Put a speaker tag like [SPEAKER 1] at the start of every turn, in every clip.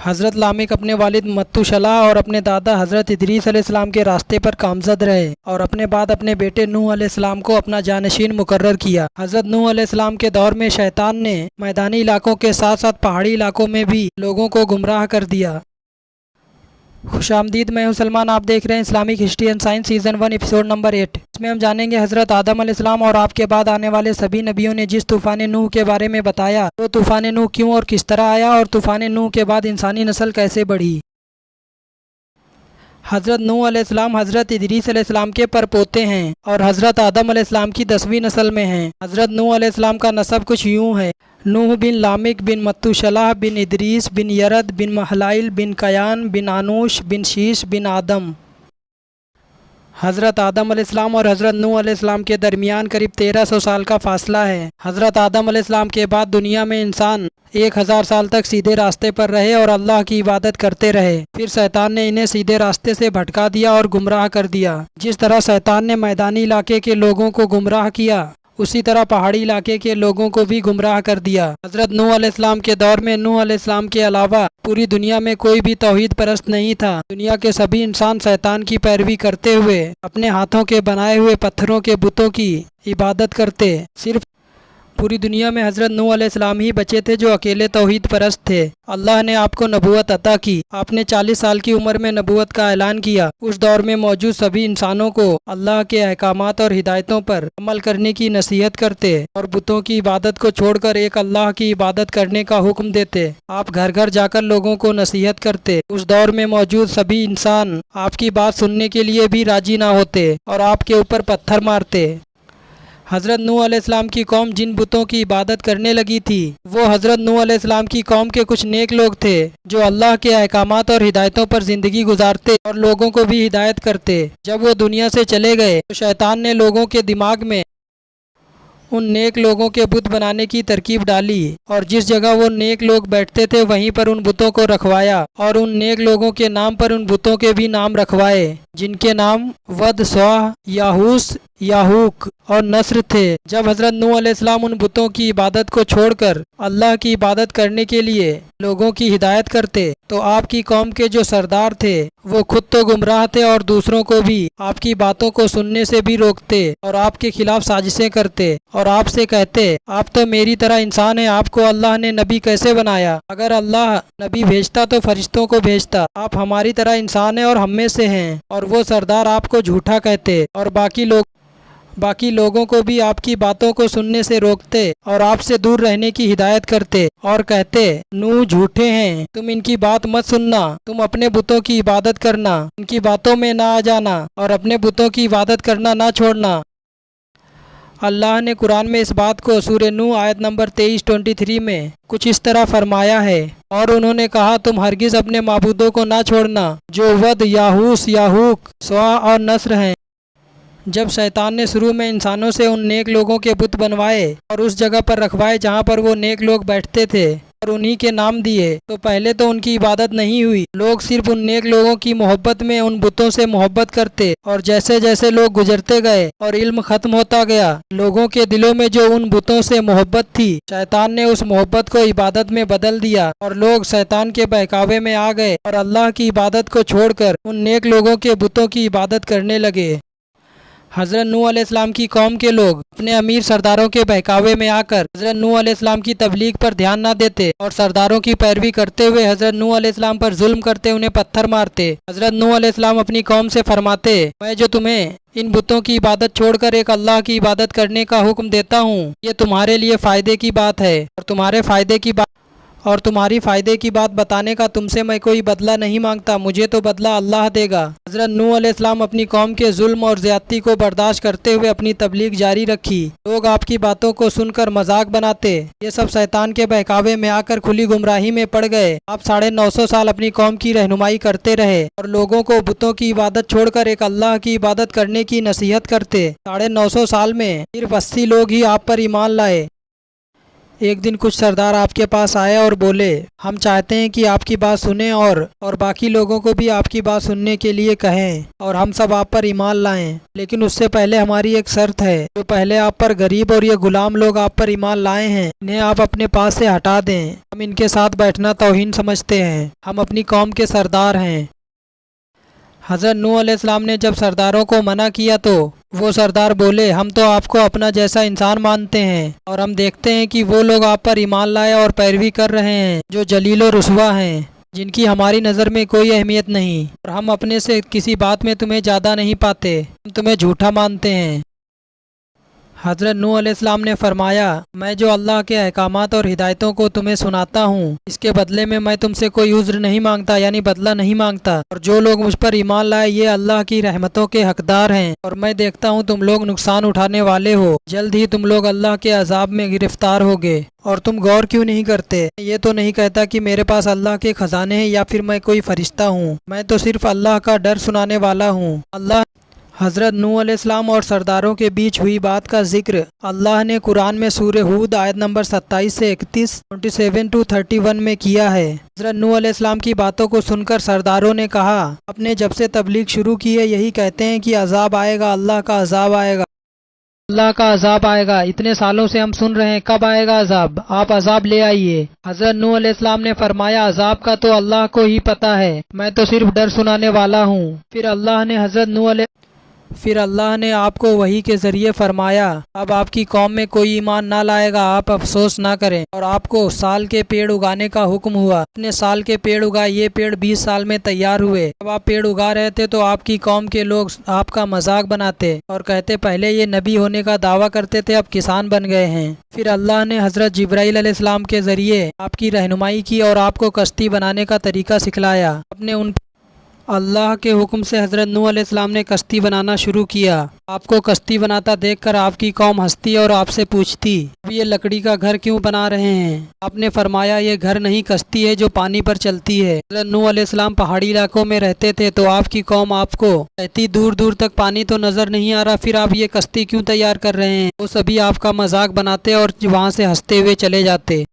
[SPEAKER 1] حضرت لامک اپنے والد متوشلہ اور اپنے دادا حضرت ادریس علیہ السلام کے راستے پر گامزد رہے اور اپنے بعد اپنے بیٹے نوح علیہ السلام کو اپنا جانشین مقرر کیا۔ حضرت نوح علیہ السلام کے دور میں شیطان نے میدانی علاقوں کے ساتھ ساتھ پہاڑی علاقوں میں بھی لوگوں کو گمراہ کر دیا۔ خوش آمدید، میں ہوں سلمان، آپ دیکھ رہے ہیں Islamic history and science season 1 episode number 8۔ اس میں ہم جانیں گے حضرت آدم علیہ السلام اور آپ کے بعد آنے والے سبھی نبیوں نے جس طوفان نوح کے بارے میں بتایا، وہ طوفان نوح کیوں اور کس طرح آیا، اور طوفان نوح کے بعد انسانی نسل کیسے بڑھی۔ حضرت نوح علیہ السلام حضرت ادریس علیہ السلام کے پرپوتے ہیں اور حضرت آدم علیہ السلام کی 10ویں نسل میں ہیں۔ حضرت نوح علیہ السلام کا نسب کچھ یوں ہے: نوح بن لامک بن متوشلہ بن ادریس بن یرد بن مہلائل بن کیان بن آنوش بن شیش بن آدم۔ حضرت آدم علیہ السلام اور حضرت نوح علیہ السلام کے درمیان قریب 1300 سال کا فاصلہ ہے۔ حضرت آدم علیہ السلام کے بعد دنیا میں انسان 1000 سال تک سیدھے راستے پر رہے اور اللہ کی عبادت کرتے رہے۔ پھر شیطان نے انہیں سیدھے راستے سے بھٹکا دیا اور گمراہ کر دیا۔ جس طرح شیطان نے میدانی علاقے کے لوگوں کو گمراہ کیا، اسی طرح پہاڑی علاقے کے لوگوں کو بھی گمراہ کر دیا۔ حضرت نوح علیہ السلام کے دور میں نوح علیہ السلام کے علاوہ پوری دنیا میں کوئی بھی توحید پرست نہیں تھا۔ دنیا کے سبھی انسان شیطان کی پیروی کرتے ہوئے اپنے ہاتھوں کے بنائے ہوئے پتھروں کے بتوں کی عبادت کرتے۔ صرف پوری دنیا میں حضرت نوح علیہ السلام ہی بچے تھے جو اکیلے توحید پرست تھے۔ اللہ نے آپ کو نبوت عطا کی۔ آپ نے 40 سال کی عمر میں نبوت کا اعلان کیا۔ اس دور میں موجود سبھی انسانوں کو اللہ کے احکامات اور ہدایتوں پر عمل کرنے کی نصیحت کرتے اور بتوں کی عبادت کو چھوڑ کر ایک اللہ کی عبادت کرنے کا حکم دیتے۔ آپ گھر گھر جا کر لوگوں کو نصیحت کرتے۔ اس دور میں موجود سبھی انسان آپ کی بات سننے کے لیے بھی راضی نہ ہوتے اور آپ کے اوپر پتھر مارتے۔ حضرت نوح علیہ السلام کی قوم جن بتوں کی عبادت کرنے لگی تھی، وہ حضرت نوح علیہ السلام کی قوم کے کچھ نیک لوگ تھے جو اللہ کے احکامات اور ہدایتوں پر زندگی گزارتے اور لوگوں کو بھی ہدایت کرتے۔ جب وہ دنیا سے چلے گئے تو شیطان نے لوگوں کے دماغ میں ان نیک لوگوں کے بت بنانے کی ترکیب ڈالی اور جس جگہ وہ نیک لوگ بیٹھتے تھے وہیں پر ان بتوں کو رکھوایا اور ان نیک لوگوں کے نام پر ان بتوں کے بھی نام رکھوائے، جن کے نام ود، سواہ، یاہوس، یاہوک اور نصر تھے۔ جب حضرت نوح علیہ السلام ان بتوں کی عبادت کو چھوڑ کر اللہ کی عبادت کرنے کے لیے لوگوں کی ہدایت کرتے تو آپ کی قوم کے جو سردار تھے وہ خود تو گمراہ تھے اور دوسروں کو بھی آپ کی باتوں کو سننے سے بھی روکتے اور آپ کے خلاف سازشیں کرتے اور آپ سے کہتے، آپ تو میری طرح انسان ہیں، آپ کو اللہ نے نبی کیسے بنایا؟ اگر اللہ نبی بھیجتا تو فرشتوں کو بھیجتا، آپ ہماری طرح انسان ہیں اور ہم میں سے ہیں۔ اور وہ سردار آپ کو جھوٹا کہتے اور باقی لوگوں کو بھی آپ کی باتوں کو سننے سے روکتے اور آپ سے دور رہنے کی ہدایت کرتے اور کہتے، نوح جھوٹے ہیں، تم ان کی بات مت سننا، تم اپنے بتوں کی عبادت کرنا، ان کی باتوں میں نہ آ جانا اور اپنے بتوں کی عبادت کرنا نہ چھوڑنا۔ اللہ نے قرآن میں اس بات کو سورہ نوح آیت نمبر 23-23 میں کچھ اس طرح فرمایا ہے، اور انہوں نے کہا، تم ہرگز اپنے معبودوں کو نہ چھوڑنا جو ود، یاہوس، یاہوک، سواہ اور نصر ہیں۔ جب شیطان نے شروع میں انسانوں سے ان نیک لوگوں کے بت بنوائے اور اس جگہ پر رکھوائے جہاں پر وہ نیک لوگ بیٹھتے تھے اور انہی کے نام دیے، تو پہلے تو ان کی عبادت نہیں ہوئی۔ لوگ صرف ان نیک لوگوں کی محبت میں ان بتوں سے محبت کرتے اور جیسے جیسے لوگ گزرتے گئے اور علم ختم ہوتا گیا، لوگوں کے دلوں میں جو ان بتوں سے محبت تھی، شیطان نے اس محبت کو عبادت میں بدل دیا اور لوگ شیطان کے بہکاوے میں آ گئے اور اللہ کی عبادت کو چھوڑ کر ان نیک لوگوں کے بتوں کی عبادت کرنے لگے۔ حضرت نوح علیہ السلام کی قوم کے لوگ اپنے امیر سرداروں کے بہکاوے میں آ کر حضرت نوح علیہ السلام کی تبلیغ پر دھیان نہ دیتے اور سرداروں کی پیروی کرتے ہوئے حضرت نوح علیہ السلام پر ظلم کرتے، انہیں پتھر مارتے۔ حضرت نوح علیہ السلام اپنی قوم سے فرماتے، میں جو تمہیں ان بتوں کی عبادت چھوڑ کر ایک اللہ کی عبادت کرنے کا حکم دیتا ہوں، یہ تمہارے لیے فائدے کی بات ہے اور تمہاری فائدے کی بات بتانے کا تم سے میں کوئی بدلہ نہیں مانگتا، مجھے تو بدلہ اللہ دے گا۔ حضرت نوح علیہ السلام اپنی قوم کے ظلم اور زیادتی کو برداشت کرتے ہوئے اپنی تبلیغ جاری رکھی۔ لوگ آپ کی باتوں کو سن کر مذاق بناتے، یہ سب شیطان کے بہکاوے میں آ کر کھلی گمراہی میں پڑ گئے۔ آپ 950 سال اپنی قوم کی رہنمائی کرتے رہے اور لوگوں کو بتوں کی عبادت چھوڑ کر ایک اللہ کی عبادت کرنے کی نصیحت کرتے۔ 950 سال میں صرف 80 لوگ ہی آپ پر ایمان لائے۔ ایک دن کچھ سردار آپ کے پاس آئے اور بولے ہم چاہتے ہیں کہ آپ کی بات سنیں اور باقی لوگوں کو بھی آپ کی بات سننے کے لیے کہیں اور ہم سب آپ پر ایمان لائیں، لیکن اس سے پہلے ہماری ایک شرط ہے، جو پہلے آپ پر غریب اور یہ غلام لوگ آپ پر ایمان لائے ہیں انہیں آپ اپنے پاس سے ہٹا دیں، ہم ان کے ساتھ بیٹھنا توہین سمجھتے ہیں، ہم اپنی قوم کے سردار ہیں۔ حضرت نوح علیہ السلام نے جب سرداروں کو منع کیا تو وہ سردار بولے ہم تو آپ کو اپنا جیسا انسان مانتے ہیں اور ہم دیکھتے ہیں کہ وہ لوگ آپ پر ایمان لائے اور پیروی کر رہے ہیں جو جلیل و رسوا ہیں، جن کی ہماری نظر میں کوئی اہمیت نہیں، اور ہم اپنے سے کسی بات میں تمہیں زیادہ نہیں پاتے، ہم تمہیں جھوٹا مانتے ہیں۔ حضرت نوح علیہ السلام نے فرمایا میں جو اللہ کے احکامات اور ہدایتوں کو تمہیں سناتا ہوں اس کے بدلے میں تم سے کوئی عذر نہیں مانگتا، یعنی بدلہ نہیں مانگتا، اور جو لوگ مجھ پر ایمان لائے یہ اللہ کی رحمتوں کے حقدار ہیں، اور میں دیکھتا ہوں تم لوگ نقصان اٹھانے والے ہو، جلد ہی تم لوگ اللہ کے عذاب میں گرفتار ہوگے، اور تم غور کیوں نہیں کرتے؟ یہ تو نہیں کہتا کہ میرے پاس اللہ کے خزانے ہیں یا پھر میں کوئی فرشتہ ہوں، میں تو صرف اللہ کا ڈر سنانے والا ہوں۔ حضرت نوح علیہ السلام اور سرداروں کے بیچ ہوئی بات کا ذکر اللہ نے قرآن میں سورہ ہود آیت نمبر 27 سے 31 27 to 31 میں کیا ہے۔ حضرت نوح علیہ السلام کی باتوں کو سن کر سرداروں نے کہا آپ نے جب سے تبلیغ شروع کی ہے یہی کہتے ہیں کہ عذاب آئے گا، اللہ کا عذاب آئے گا، اللہ کا عذاب آئے گا، اتنے سالوں سے ہم سن رہے ہیں، کب آئے گا عذاب؟ آپ عذاب لے آئیے۔ حضرت نوح علیہ السلام نے فرمایا عذاب کا تو اللہ کو ہی پتہ ہے، میں تو صرف ڈر سنانے والا ہوں۔ پھر اللہ نے آپ کو وحی کے ذریعے فرمایا اب آپ کی قوم میں کوئی ایمان نہ لائے گا، آپ افسوس نہ کریں، اور آپ کو سال کے پیڑ اگانے کا حکم ہوا، اپنے سال کے پیڑ اگائے، یہ پیڑ 20 سال میں تیار ہوئے۔ جب آپ پیڑ اگا رہے تھے تو آپ کی قوم کے لوگ آپ کا مذاق بناتے اور کہتے پہلے یہ نبی ہونے کا دعویٰ کرتے تھے اب کسان بن گئے ہیں۔ پھر اللہ نے حضرت جبرائیل علیہ السلام کے ذریعے آپ کی رہنمائی کی اور آپ کو کشتی بنانے کا طریقہ سکھلایا۔ اللہ کے حکم سے حضرت نوح علیہ السلام نے کشتی بنانا شروع کیا۔ آپ کو کشتی بناتا دیکھ کر آپ کی قوم ہنستی اور آپ سے پوچھتی اب یہ لکڑی کا گھر کیوں بنا رہے ہیں؟ آپ نے فرمایا یہ گھر نہیں، کشتی ہے جو پانی پر چلتی ہے۔ حضرت نوح علیہ السلام پہاڑی علاقوں میں رہتے تھے تو آپ کی قوم آپ کو کہتی دور دور تک پانی تو نظر نہیں آ رہا، پھر آپ یہ کشتی کیوں تیار کر رہے ہیں؟ وہ سبھی آپ کا مذاق بناتے اور وہاں سے ہنستے ہوئے چلے جاتے۔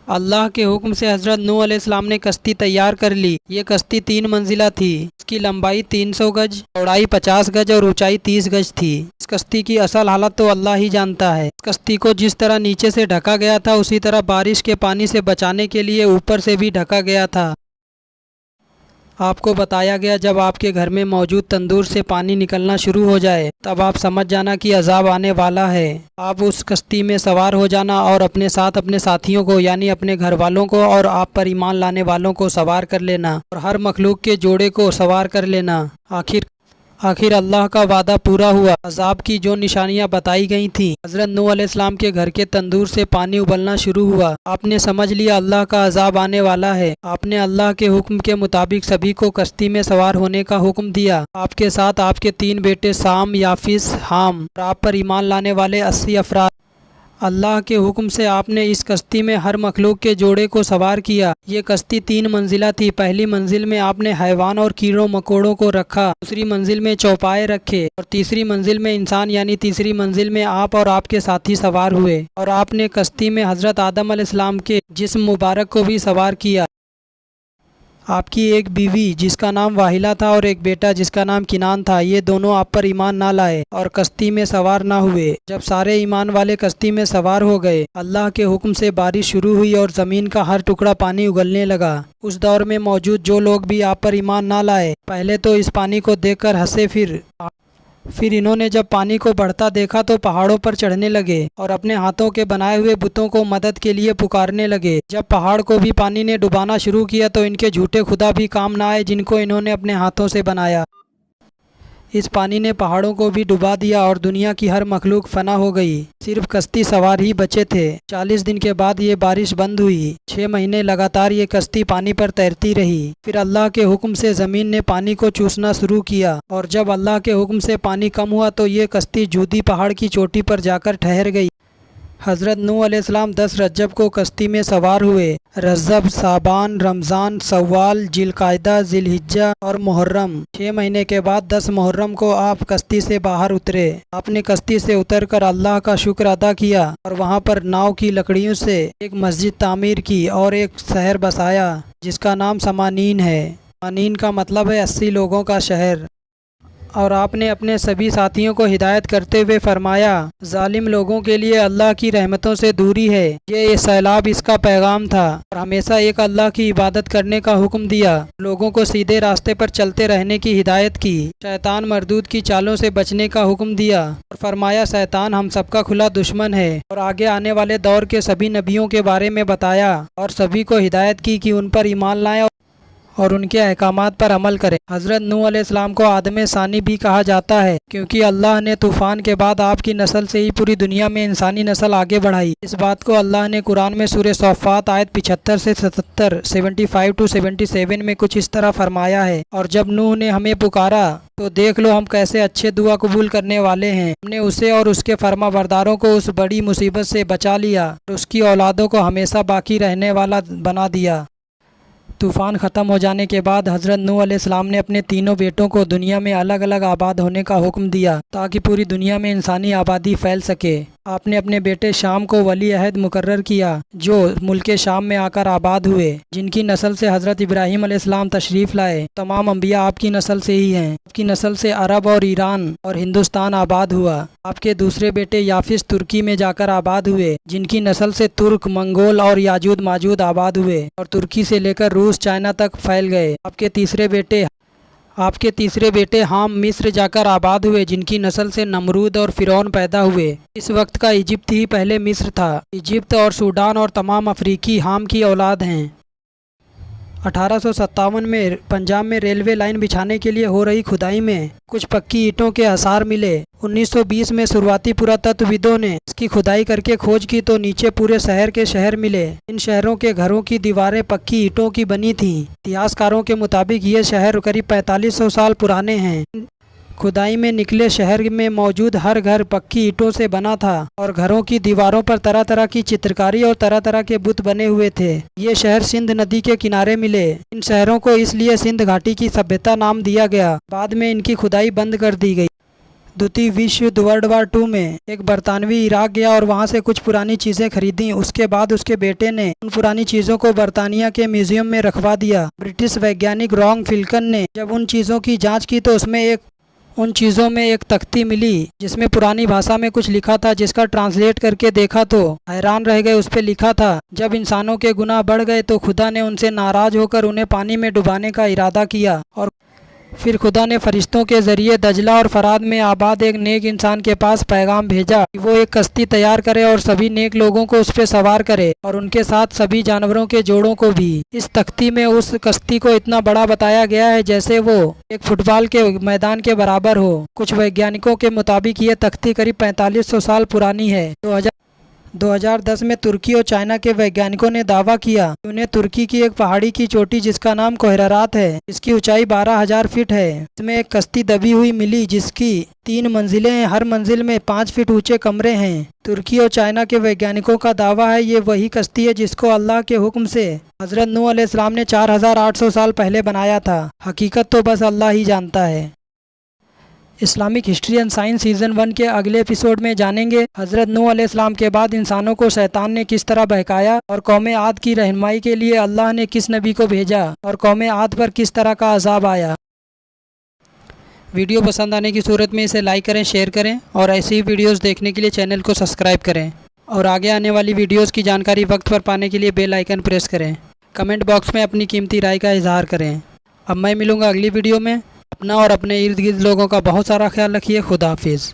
[SPEAKER 1] اللہ کے حکم سے حضرت نوح علیہ السلام نے کشتی تیار کر لی۔ یہ کشتی 3 منزلہ تھی، اس کی لمبائی 300 گج، چوڑائی 50 گج اور اونچائی 30 گج تھی۔ اس کشتی کی اصل حالت تو اللہ ہی جانتا ہے۔ اس کشتی کو جس طرح نیچے سے ڈھکا گیا تھا اسی طرح بارش کے پانی سے بچانے کے لیے اوپر سے بھی ڈھکا گیا تھا۔ آپ کو بتایا گیا جب آپ کے گھر میں موجود تندور سے پانی نکلنا شروع ہو جائے تب آپ سمجھ جانا کہ عذاب آنے والا ہے۔ آپ اس کشتی میں سوار ہو جانا اور اپنے ساتھ اپنے ساتھیوں کو یعنی اپنے گھر والوں کو اور آپ پر ایمان لانے والوں کو سوار کر لینا اور ہر مخلوق کے جوڑے کو سوار کر لینا۔ آخر اللہ کا وعدہ پورا ہوا۔ عذاب کی جو نشانیاں بتائی گئی تھیں، حضرت نوح علیہ السلام کے گھر کے تندور سے پانی ابلنا شروع ہوا۔ آپ نے سمجھ لیا اللہ کا عذاب آنے والا ہے۔ آپ نے اللہ کے حکم کے مطابق سبھی کو کشتی میں سوار ہونے کا حکم دیا، آپ کے ساتھ آپ کے 3 بیٹے سام، یافس، حام اور آپ پر ایمان لانے والے 80 افراد۔ اللہ کے حکم سے آپ نے اس کشتی میں ہر مخلوق کے جوڑے کو سوار کیا۔ یہ کشتی 3 منزلہ تھی۔ پہلی منزل میں آپ نے حیوان اور کیڑوں مکوڑوں کو رکھا، دوسری منزل میں چوپائے رکھے اور تیسری منزل میں انسان، یعنی تیسری منزل میں آپ اور آپ کے ساتھی سوار ہوئے، اور آپ نے کشتی میں حضرت آدم علیہ السلام کے جسم مبارک کو بھی سوار کیا۔ آپ کی ایک بیوی جس کا نام واحلہ تھا اور ایک بیٹا جس کا نام کنان تھا، یہ دونوں آپ پر ایمان نہ لائے اور کشتی میں سوار نہ ہوئے۔ جب سارے ایمان والے کشتی میں سوار ہو گئے، اللہ کے حکم سے بارش شروع ہوئی اور زمین کا ہر ٹکڑا پانی اگلنے لگا۔ اس دور میں موجود جو لوگ بھی آپ پر ایمان نہ لائے پہلے تو اس پانی کو دیکھ کر ہنسے، پھر انہوں نے جب پانی کو بڑھتا دیکھا تو پہاڑوں پر چڑھنے لگے اور اپنے ہاتھوں کے بنائے ہوئے بتوں کو مدد کے لیے پکارنے لگے۔ جب پہاڑ کو بھی پانی نے ڈبانا شروع کیا تو ان کے جھوٹے خدا بھی کام نہ آئے جن کو انہوں نے اپنے ہاتھوں سے بنایا۔ اس پانی نے پہاڑوں کو بھی ڈبا دیا اور دنیا کی ہر مخلوق فنا ہو گئی، صرف کشتی سوار ہی بچے تھے۔ 40 دن کے بعد یہ بارش بند ہوئی۔ 6 مہینے لگاتار یہ کشتی پانی پر تیرتی رہی۔ پھر اللہ کے حکم سے زمین نے پانی کو چوسنا شروع کیا، اور جب اللہ کے حکم سے پانی کم ہوا تو یہ کشتی جودی پہاڑ کی چوٹی پر جا کر ٹھہر گئی۔ حضرت نوح علیہ السلام 10 رجب کو کشتی میں سوار ہوئے۔ رجب، شعبان، رمضان، شوال، ذی القعدہ، ذی الحجہ اور محرم، 6 مہینے کے بعد 10 محرم کو آپ کشتی سے باہر اترے۔ آپ نے کشتی سے اتر کر اللہ کا شکر ادا کیا اور وہاں پر ناؤ کی لکڑیوں سے ایک مسجد تعمیر کی اور ایک شہر بسایا جس کا نام سمانین ہے۔ سمانین کا مطلب ہے 80 لوگوں کا شہر۔ اور آپ نے اپنے سبھی ساتھیوں کو ہدایت کرتے ہوئے فرمایا، ظالم لوگوں کے لیے اللہ کی رحمتوں سے دوری ہے۔ یہ سیلاب اس کا پیغام تھا اور ہمیشہ ایک اللہ کی عبادت کرنے کا حکم دیا، لوگوں کو سیدھے راستے پر چلتے رہنے کی ہدایت کی، شیطان مردود کی چالوں سے بچنے کا حکم دیا اور فرمایا شیطان ہم سب کا کھلا دشمن ہے، اور آگے آنے والے دور کے سبھی نبیوں کے بارے میں بتایا اور سبھی کو ہدایت کی کہ ان پر ایمان لائیں اور ان کے احکامات پر عمل کریں۔ حضرت نوح علیہ السلام کو آدم ثانی بھی کہا جاتا ہے کیونکہ اللہ نے طوفان کے بعد آپ کی نسل سے ہی پوری دنیا میں انسانی نسل آگے بڑھائی۔ اس بات کو اللہ نے قرآن میں سورہ صافات آیت 75 سے 77 75 to 77 میں کچھ اس طرح فرمایا ہے، اور جب نوح نے ہمیں پکارا تو دیکھ لو ہم کیسے اچھے دعا قبول کرنے والے ہیں، ہم نے اسے اور اس کے فرما برداروں کو اس بڑی مصیبت سے بچا لیا اور اس کی اولادوں کو ہمیشہ باقی رہنے والا بنا دیا۔ طوفان ختم ہو جانے کے بعد حضرت نوح علیہ السلام نے اپنے تینوں بیٹوں کو دنیا میں الگ الگ آباد ہونے کا حکم دیا تاکہ پوری دنیا میں انسانی آبادی پھیل سکے۔ آپ نے اپنے بیٹے شام کو ولی عہد مقرر کیا جو ملک شام میں آ کر آباد ہوئے، جن کی نسل سے حضرت ابراہیم علیہ السلام تشریف لائے۔ تمام انبیاء آپ کی نسل سے ہی ہیں۔ آپ کی نسل سے عرب اور ایران اور ہندوستان آباد ہوا۔ آپ کے دوسرے بیٹے یافس ترکی میں جا کر آباد ہوئے، جن کی نسل سے ترک، منگول اور یاجود ماجود آباد ہوئے اور ترکی سے لے کر روس، چائنا تک پھیل گئے۔ آپ کے تیسرے بیٹے حام مصر جا کر آباد ہوئے، جن کی نسل سے نمرود اور فرعون پیدا ہوئے۔ اس وقت کا ایجپت ہی پہلے مصر تھا۔ ایجپت اور سوڈان اور تمام افریقی حام کی اولاد ہیں۔ 1857 میں پنجاب میں ریلوے لائن بچھانے کے لیے ہو رہی کھدائی میں کچھ پکی اینٹوں کے آثار ملے۔ 1920 میں شروعاتی پراتتویدوں نے اس کی کھدائی کر کے کھوج کی تو نیچے پورے شہر کے شہر ملے۔ ان شہروں کے گھروں کی دیواریں پکی اینٹوں کی بنی تھیں۔ اتہاسکاروں کے مطابق یہ شہر قریب 4500 سال پرانے ہیں۔ کھدائی میں نکلے شہر میں موجود ہر گھر پکی اینٹوں سے بنا تھا اور گھروں کی دیواروں پر طرح طرح کی چترکاری اور طرح طرح کے بت بنے ہوئے تھے۔ یہ شہر سندھ ندی کے کنارے ملے۔ ان شہروں کو اس لیے سندھ گھاٹی کی سبھیتا نام دیا گیا۔ بعد میں ان کی کھدائی بند کر دی گئی۔ دوسری وشو یدھ ورلڈ وار 2 میں ایک برطانوی عراق گیا اور وہاں سے کچھ پرانی چیزیں خریدیں۔ اس کے بعد اس کے بیٹے نے ان پرانی چیزوں کو برطانیہ کے میوزیم میں رکھوا دیا۔ برٹش ویگیانک رانگ فلکن نے جب ان چیزوں کی جانچ کی تو ان چیزوں میں ایک تختی ملی جس میں پرانی بھاشا میں کچھ لکھا تھا، جس کا ٹرانسلیٹ کر کے دیکھا تو حیران رہ گئے۔ اس پہ لکھا تھا، جب انسانوں کے گناہ بڑھ گئے تو خدا نے ان سے ناراض ہو کر انہیں پانی میں ڈبانے کا ارادہ کیا، اور پھر خدا نے فرشتوں کے ذریعے دجلہ اور فرات میں آباد ایک نیک انسان کے پاس پیغام بھیجا کہ وہ ایک کشتی تیار کرے اور سبھی نیک لوگوں کو اس پہ سوار کرے اور ان کے ساتھ سبھی جانوروں کے جوڑوں کو بھی۔ اس تختی میں اس کشتی کو اتنا بڑا بتایا گیا ہے جیسے وہ ایک فٹ بال کے میدان کے برابر ہو۔ کچھ ویگیانکوں کے مطابق یہ تختی قریب 4500 سال پرانی ہے۔ 2010 میں ترکی اور چائنا کے ویگیانکوں نے دعویٰ کیا کہ انہیں ترکی کی ایک پہاڑی کی چوٹی جس کا نام کوہرارات ہے، اس کی اونچائی 12000 فٹ ہے، اس میں ایک کشتی دبی ہوئی ملی جس کی 3 منزلیں ہیں، ہر منزل میں 5 فٹ اونچے کمرے ہیں۔ ترکی اور چائنا کے ویگیانکوں کا دعویٰ ہے یہ وہی کشتی ہے جس کو اللہ کے حکم سے حضرت نوح علیہ السلام نے 4800 سال پہلے بنایا تھا۔ حقیقت تو بس اللہ ہی جانتا ہے۔ Islamic history and science season 1 کے اگلے ایپیسوڈ میں جانیں گے حضرت نوح علیہ السلام کے بعد انسانوں کو شیطان نے کس طرح بہکایا اور قوم عاد کی رہنمائی کے لیے اللہ نے کس نبی کو بھیجا اور قوم عاد پر کس طرح کا عذاب آیا۔ ویڈیو پسند آنے کی صورت میں اسے لائک کریں، شیئر کریں اور ایسی ہی ویڈیوز دیکھنے کے لیے چینل کو سبسکرائب کریں اور آگے آنے والی ویڈیوز کی جانکاری وقت پر پانے کے لیے بیل آئیکن پریس کریں۔ کمنٹ باکس میں اپنی قیمتی رائے کا اظہار کریں۔ اب میں ملوں گا اگلی ویڈیو میں۔ اپنا اور اپنے ارد گرد لوگوں کا بہت سارا خیال رکھیے۔ خدا حافظ۔